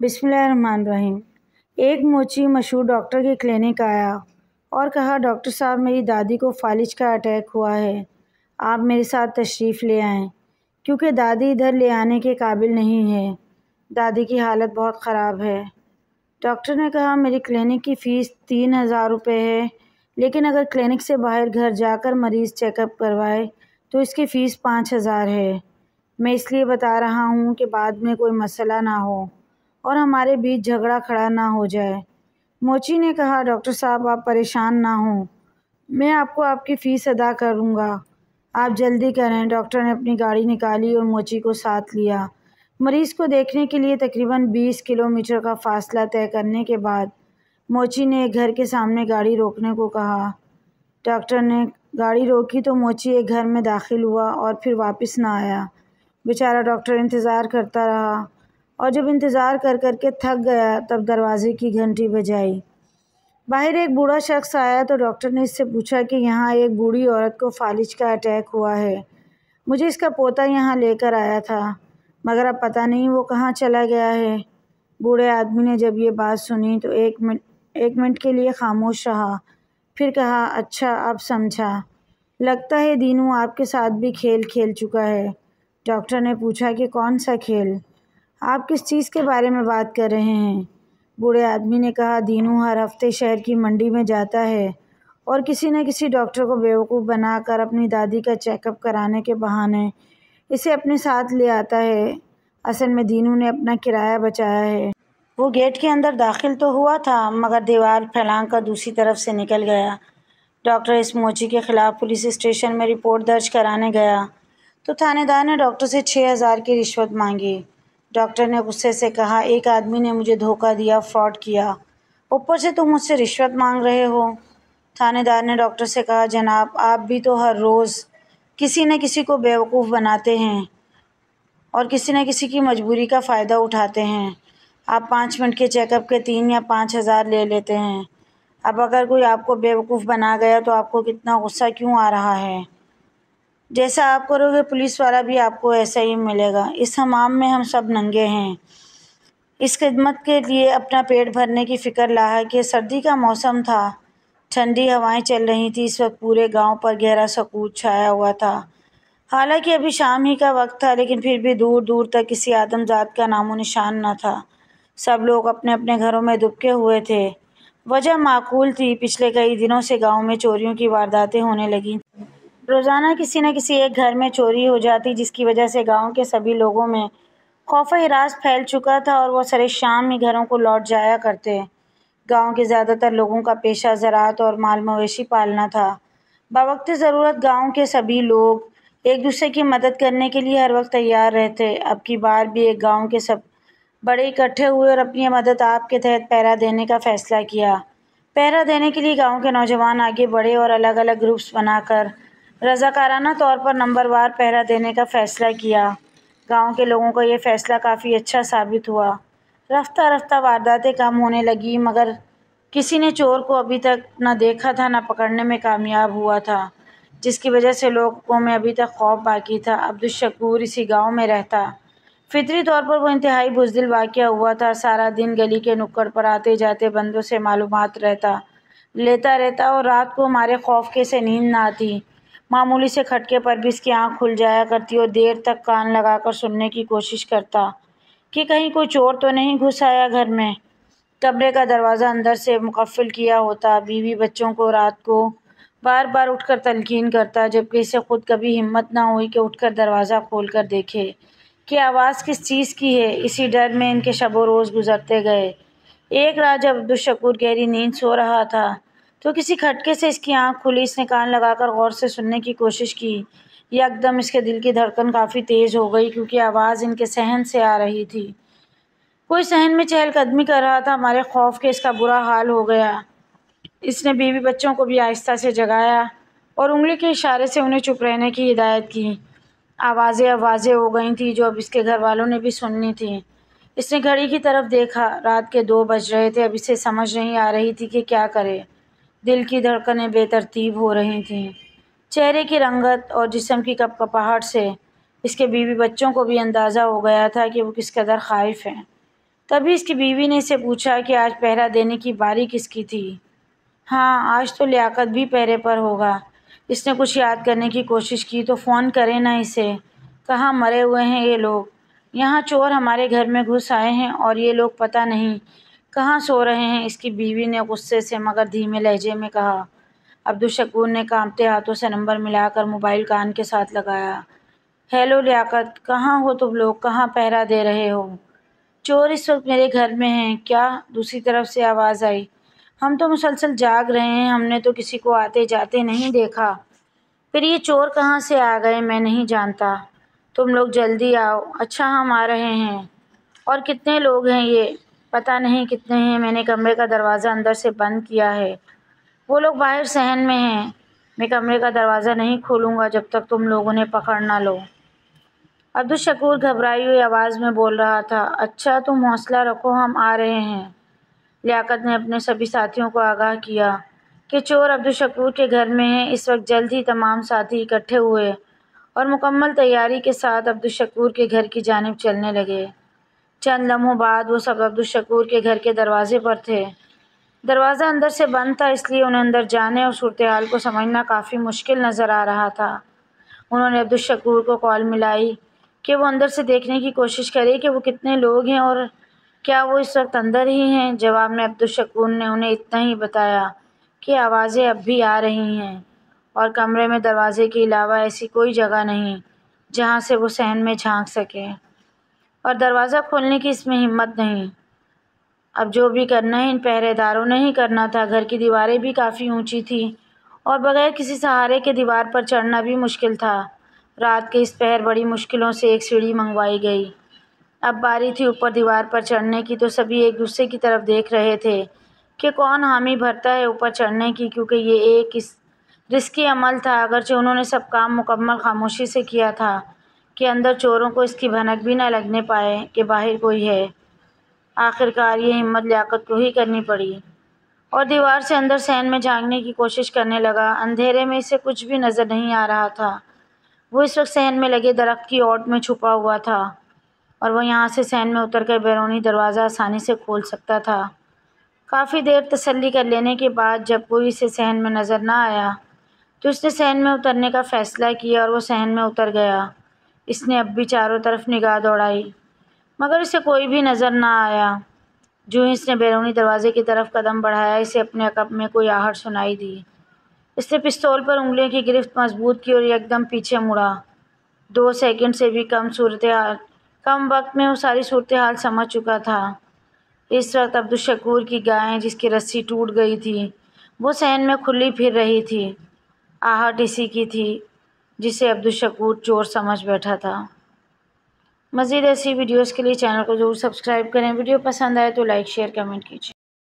بسم اللہ الرحمن الرحیم۔ ایک موچی مشہور ڈاکٹر کے کلینک آیا اور کہا، ڈاکٹر صاحب میری دادی کو فالج کا اٹیک ہوا ہے، آپ میرے ساتھ تشریف لے آئیں کیونکہ دادی ادھر لے آنے کے قابل نہیں ہے، دادی کی حالت بہت خراب ہے۔ ڈاکٹر نے کہا، میری کلینک کی فیس 3000 روپے ہے، لیکن اگر کلینک سے باہر گھر جا کر مریض چیک اپ کروائے تو اس کی فیس 5000 ہے۔ میں اس لیے بتا رہا ہوں کہ بعد میں کوئی مسئلہ نہ ہو اور ہمارے بیچ جھگڑا کھڑا نہ ہو جائے۔ موچی نے کہا، ڈاکٹر صاحب آپ پریشان نہ ہوں، میں آپ کو آپ کی فیس ادا کروں گا، آپ جلدی کریں۔ ڈاکٹر نے اپنی گاڑی نکالی اور موچی کو ساتھ لیا۔ مریض کو دیکھنے کے لیے تقریباً 20 کلومیٹر کا فاصلہ طے کرنے کے بعد موچی نے ایک گھر کے سامنے گاڑی روکنے کو کہا۔ ڈاکٹر نے گاڑی روکی تو موچی ایک گھر میں داخل ہوا اور پھر واپس نہ آیا۔ بیچارہ ڈاکٹر انتظار کرتا رہا اور جب انتظار کر کر کے تھک گیا تب دروازے کی گھنٹی بجائی۔ باہر ایک بوڑھا شخص آیا تو ڈاکٹر نے اس سے پوچھا کہ یہاں ایک بوڑھی عورت کو فالج کا اٹیک ہوا ہے، مجھے اس کا پوتا یہاں لے کر آیا تھا، مگر اب پتہ نہیں وہ کہاں چلا گیا ہے۔ بوڑھے آدمی نے جب یہ بات سنی تو ایک منٹ کے لیے خاموش رہا، پھر کہا، اچھا اب سمجھا، لگتا ہے دینو آپ کے ساتھ بھی کھیل کھیل چکا ہے۔ ڈاکٹر نے پوچھا کہ کون سا کھیل؟ آپ کس چیز کے بارے میں بات کر رہے ہیں؟ بوڑھے آدمی نے کہا، دینو ہر ہفتے شہر کی منڈی میں جاتا ہے اور کسی نہ کسی ڈاکٹر کو بیوقوف بنا کر اپنی دادی کا چیک اپ کرانے کے بہانے اسے اپنے ساتھ لے آتا ہے۔ اصل میں دینو نے اپنا کرایہ بچایا ہے۔ وہ گیٹ کے اندر داخل تو ہوا تھا مگر دیوار پھلانگ کر دوسری طرف سے نکل گیا۔ ڈاکٹر اس موچی کے خلاف پولیس اسٹیشن میں رپورٹ درج کرانے گیا تو تھانے دار نے ڈاکٹر سے 6000 کی رشوت مانگی۔ ڈاکٹر نے غصے سے کہا، ایک آدمی نے مجھے دھوکہ دیا، فراڈ کیا، اوپر سے تم مجھ سے رشوت مانگ رہے ہو۔ تھانے دار نے ڈاکٹر سے کہا، جناب آپ بھی تو ہر روز کسی نہ کسی کو بیوقوف بناتے ہیں اور کسی نہ کسی کی مجبوری کا فائدہ اٹھاتے ہیں۔ آپ 5 منٹ کے چیک اپ کے 3 یا 5000 لے لیتے ہیں۔ اب اگر کوئی آپ کو بیوقوف بنا گیا تو آپ کو کتنا غصہ کیوں آ رہا ہے؟ جیسا آپ کرو گے پولیس والا بھی آپ کو ایسا ہی ملے گا۔ اس حمام میں ہم سب ننگے ہیں۔ اس خدمت کے لیے اپنا پیٹ بھرنے کی فکر لاحق ہے۔ سردی کا موسم تھا، ٹھنڈی ہوائیں چل رہی تھیں۔ اس وقت پورے گاؤں پر گہرا سکوت چھایا ہوا تھا۔ حالانکہ ابھی شام ہی کا وقت تھا لیکن پھر بھی دور دور تک کسی آدم ذات کا نام و نشان نہ تھا۔ سب لوگ اپنے اپنے گھروں میں دبکے ہوئے تھے۔ وجہ معقول تھی، پچھلے کئی دنوں سے گاؤں میں چوریوں کی وارداتیں ہونے لگی تھیں۔ روزانہ کسی نہ کسی ایک گھر میں چوری ہو جاتی جس کی وجہ سے گاؤں کے سبھی لوگوں میں خوف و ہراس پھیل چکا تھا اور وہ سرِ شام ہی گھروں کو لوٹ جایا کرتے۔ گاؤں کے زیادہ تر لوگوں کا پیشہ زراعت اور مال مویشی پالنا تھا۔ بوقت ضرورت گاؤں کے سبھی لوگ ایک دوسرے کی مدد کرنے کے لیے ہر وقت تیار رہتے۔ اب کی بار بھی ایک گاؤں کے سب بڑے اکٹھے ہوئے اور اپنی مدد آپ کے تحت پہرا دینے کا فیصلہ کیا۔ پہرا دینے کے لیے گاؤں کے نوجوان آگے بڑھے اور الگ الگ گروپس بنا کر رضاکارانہ طور پر نمبر وار پہرا دینے کا فیصلہ کیا۔ گاؤں کے لوگوں کا یہ فیصلہ کافی اچھا ثابت ہوا۔ رفتہ رفتہ وارداتیں کم ہونے لگیں مگر کسی نے چور کو ابھی تک نہ دیکھا تھا نہ پکڑنے میں کامیاب ہوا تھا، جس کی وجہ سے لوگوں میں ابھی تک خوف باقی تھا۔ عبدالشکور اسی گاؤں میں رہتا۔ فطری طور پر وہ انتہائی بزدل واقع ہوا تھا۔ سارا دن گلی کے نکڑ پر آتے جاتے بندوں سے معلومات لیتا رہتا اور رات کو مارے خوف کے اسے نیند نہ آتی۔ معمولی سے کھٹکے پر بھی اس کی آنکھ کھل جایا کرتی اور دیر تک کان لگا کر سننے کی کوشش کرتا کہ کہیں کوئی چور تو نہیں گھس آیا گھر میں۔ کمرے کا دروازہ اندر سے مقفل کیا ہوتا۔ بیوی بچوں کو رات کو بار بار اٹھ کر تلقین کرتا جبکہ اسے خود کبھی ہمت نہ ہوئی کہ اٹھ کر دروازہ کھول کر دیکھے کہ آواز کس چیز کی ہے۔ اسی ڈر میں ان کے شب و روز گزرتے گئے۔ ایک رات جب عبدالشکور گہری نیند سو رہا تھا تو کسی کھٹکے سے اس کی آنکھ کھلی۔ اس نے کان لگا کر غور سے سننے کی کوشش کی۔ یکدم اس کے دل کی دھڑکن کافی تیز ہو گئی کیونکہ آواز ان کے صحن سے آ رہی تھی۔ کوئی صحن میں چہل قدمی کر رہا تھا۔ مارے خوف کے اس کا برا حال ہو گیا۔ اس نے بیوی بچوں کو بھی آہستہ سے جگایا اور انگلی کے اشارے سے انہیں چپ رہنے کی ہدایت کی۔ آوازیں اب واضح ہو گئی تھیں جو اب اس کے گھر والوں نے بھی سننی تھیں۔ اس نے گھڑی کی طرف دیکھا، رات کے 2 بج رہے تھے۔ اب اسے سمجھ نہیں آ رہی تھی کہ کیا کرے۔ دل کی دھڑکنیں بے ترتیب ہو رہی تھیں۔ چہرے کی رنگت اور جسم کی کپکپاہٹ سے اس کے بیوی بچوں کو بھی اندازہ ہو گیا تھا کہ وہ کس قدر خائف ہیں۔ تبھی اس کی بیوی نے اسے پوچھا کہ آج پہرا دینے کی باری کس کی تھی۔ ہاں، آج تو لیاقت بھی پہرے پر ہوگا۔ اس نے کچھ یاد کرنے کی کوشش کی تو فون کرے نا اسے۔ کہاں مرے ہوئے ہیں یہ لوگ؟ یہاں چور ہمارے گھر میں گھس آئے ہیں اور یہ لوگ پتہ نہیں کہاں سو رہے ہیں، اس کی بیوی نے غصے سے مگر دھیمے لہجے میں کہا۔ عبدالشکور نے کانپتے ہاتھوں سے نمبر ملا کر موبائل کان کے ساتھ لگایا۔ ہیلو لیاقت، کہاں ہو تم لوگ؟ کہاں پہرا دے رہے ہو؟ چور اس وقت میرے گھر میں ہیں۔ کیا؟ دوسری طرف سے آواز آئی۔ ہم تو مسلسل جاگ رہے ہیں، ہم نے تو کسی کو آتے جاتے نہیں دیکھا۔ پھر یہ چور کہاں سے آ گئے میں نہیں جانتا۔ تم لوگ جلدی آؤ۔ اچھا ہم آ رہے ہیں۔ اور کتنے لوگ ہیں یہ؟ پتہ نہیں کتنے ہیں، میں نے کمرے کا دروازہ اندر سے بند کیا ہے۔ وہ لوگ باہر صحن میں ہیں۔ میں کمرے کا دروازہ نہیں کھولوں گا جب تک تم لوگ انہیں پکڑ نہ لو۔ عبدالشکور گھبرائی ہوئی آواز میں بول رہا تھا۔ اچھا تم حوصلہ رکھو، ہم آ رہے ہیں۔ لیاقت نے اپنے سبھی ساتھیوں کو آگاہ کیا کہ چور عبدالشکور کے گھر میں ہیں۔ اس وقت جلد ہی تمام ساتھی اکٹھے ہوئے اور مکمل تیاری کے ساتھ عبدالشکور کے گھر کی جانب چلنے لگے۔ چند لمحوں بعد وہ سب عبدالشکور کے گھر کے دروازے پر تھے۔ دروازہ اندر سے بند تھا، اس لیے انہیں اندر جانے اور صورتحال کو سمجھنا کافی مشکل نظر آ رہا تھا۔ انہوں نے عبدالشکور کو کال ملائی کہ وہ اندر سے دیکھنے کی کوشش کرے کہ وہ کتنے لوگ ہیں اور کیا وہ اس وقت اندر ہی ہیں۔ جواب میں عبدالشکور نے انہیں اتنا ہی بتایا کہ آوازیں اب بھی آ رہی ہیں اور کمرے میں دروازے کے علاوہ ایسی کوئی جگہ نہیں جہاں سے وہ صحن میں جھانک سکے، اور دروازہ کھولنے کی اس میں ہمت نہیں۔ اب جو بھی کرنا ہے ان پہرے داروں نے ہی کرنا تھا۔ گھر کی دیواریں بھی کافی اونچی تھیں اور بغیر کسی سہارے کے دیوار پر چڑھنا بھی مشکل تھا۔ رات کے اس پہر بڑی مشکلوں سے ایک سیڑھی منگوائی گئی۔ اب باری تھی اوپر دیوار پر چڑھنے کی، تو سبھی ایک دوسرے کی طرف دیکھ رہے تھے کہ کون حامی بھرتا ہے اوپر چڑھنے کی، کیونکہ یہ ایک رسکی عمل تھا۔ اگرچہ انہوں نے سب کام مکمل خاموشی سے کیا تھا کہ اندر چوروں کو اس کی بھنک بھی نہ لگنے پائے کہ باہر کوئی ہے۔ آخرکار یہ ہمت لیاقت کو ہی کرنی پڑی اور دیوار سے اندر صحن میں جھانکنے کی کوشش کرنے لگا۔ اندھیرے میں اسے کچھ بھی نظر نہیں آ رہا تھا۔ وہ اس وقت صحن میں لگے درخت کی اوٹ میں چھپا ہوا تھا اور وہ یہاں سے صحن میں اتر کر بیرونی دروازہ آسانی سے کھول سکتا تھا۔ کافی دیر تسلی کر لینے کے بعد جب کوئی اسے صحن میں نظر نہ آیا تو اس نے صحن میں اترنے کا فیصلہ کیا اور وہ صحن میں اتر گیا۔ اس نے اب بھی چاروں طرف نگاہ دوڑائی مگر اسے کوئی بھی نظر نہ آیا۔ جو ہی اس نے بیرونی دروازے کی طرف قدم بڑھایا، اسے اپنے عقب میں کوئی آہٹ سنائی دی۔ اس نے پستول پر انگلیوں کی گرفت مضبوط کی اور یکدم پیچھے مڑا۔ 2 سیکنڈ سے بھی کم وقت میں وہ ساری صورتحال سمجھ چکا تھا۔ اس وقت عبدالشکور کی گائے جس کی رسی ٹوٹ گئی تھی وہ صحن میں کھلی پھر رہی تھی۔ آہٹ اسی کی تھی جسے عبدالشکور چور سمجھ بیٹھا تھا۔ مزید ایسی ویڈیوز کے لیے چینل کو ضرور سبسکرائب کریں۔ ویڈیو پسند آئے تو لائک شیئر کمنٹ کیجیے۔